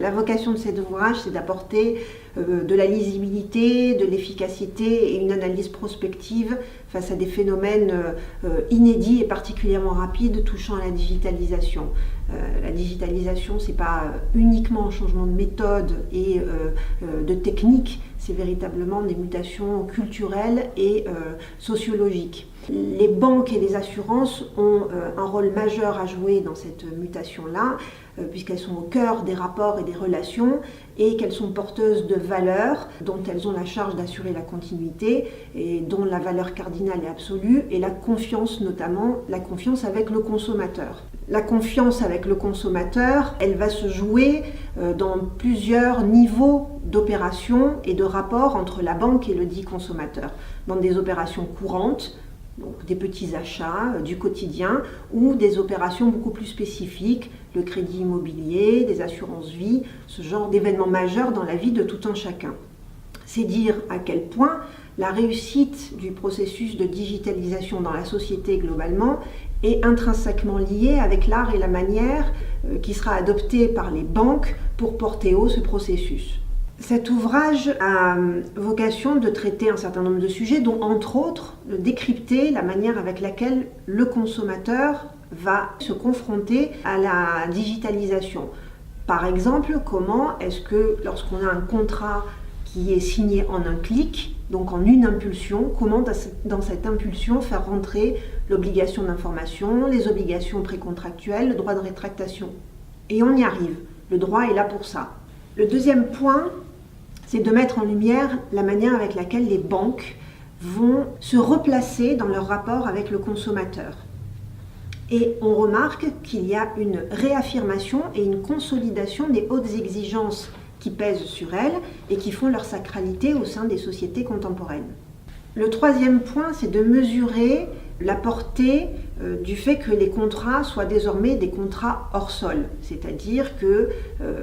La vocation de cet ouvrage, c'est d'apporter de la lisibilité, de l'efficacité et une analyse prospective face à des phénomènes inédits et particulièrement rapides touchant à la digitalisation. La digitalisation, ce n'est pas uniquement un changement de méthode et de technique, c'est véritablement des mutations culturelles et sociologiques. Les banques et les assurances ont un rôle majeur à jouer dans cette mutation-là, puisqu'elles sont au cœur des rapports et des relations et qu'elles sont porteuses de valeurs dont elles ont la charge d'assurer la continuité et dont la valeur cardinale est absolue, et la confiance notamment, la confiance avec le consommateur. La confiance avec le consommateur, elle va se jouer dans plusieurs niveaux d'opérations et de rapports entre la banque et le dit consommateur. Dans des opérations courantes, donc des petits achats du quotidien, ou des opérations beaucoup plus spécifiques, le crédit immobilier, des assurances vie, ce genre d'événements majeurs dans la vie de tout un chacun. C'est dire à quel point la réussite du processus de digitalisation dans la société globalement est intrinsèquement liée avec l'art et la manière qui sera adoptée par les banques pour porter haut ce processus. Cet ouvrage a vocation de traiter un certain nombre de sujets, dont entre autres de décrypter la manière avec laquelle le consommateur va se confronter à la digitalisation. Par exemple, comment est-ce que lorsqu'on a un contrat qui est signé en un clic, donc en une impulsion, comment dans cette impulsion faire rentrer l'obligation d'information, les obligations précontractuelles, le droit de rétractation. Et on y arrive, le droit est là pour ça. Le deuxième point, c'est de mettre en lumière la manière avec laquelle les banques vont se replacer dans leur rapport avec le consommateur. Et on remarque qu'il y a une réaffirmation et une consolidation des hautes exigences qui pèsent sur elles et qui font leur sacralité au sein des sociétés contemporaines. Le troisième point, c'est de mesurer la portée du fait que les contrats soient désormais des contrats hors sol, c'est-à-dire que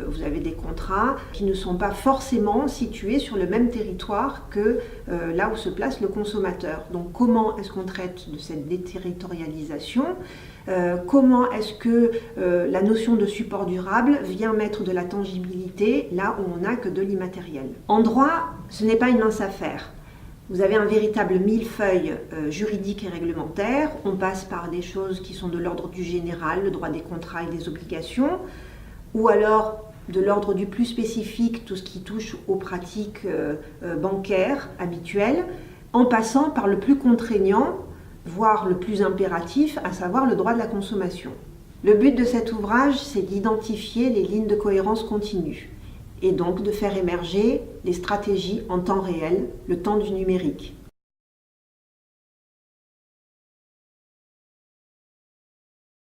vous avez des contrats qui ne sont pas forcément situés sur le même territoire que là où se place le consommateur. Donc comment est-ce qu'on traite de cette déterritorialisation ? Comment est-ce que la notion de support durable vient mettre de la tangibilité là où on n'a que de l'immatériel ? En droit, ce n'est pas une mince affaire. Vous avez un véritable millefeuille juridique et réglementaire. On passe par des choses qui sont de l'ordre du général, le droit des contrats et des obligations, ou alors de l'ordre du plus spécifique, tout ce qui touche aux pratiques bancaires habituelles, en passant par le plus contraignant, voire le plus impératif, à savoir le droit de la consommation. Le but de cet ouvrage, c'est d'identifier les lignes de cohérence continue et donc de faire émerger les stratégies en temps réel, le temps du numérique.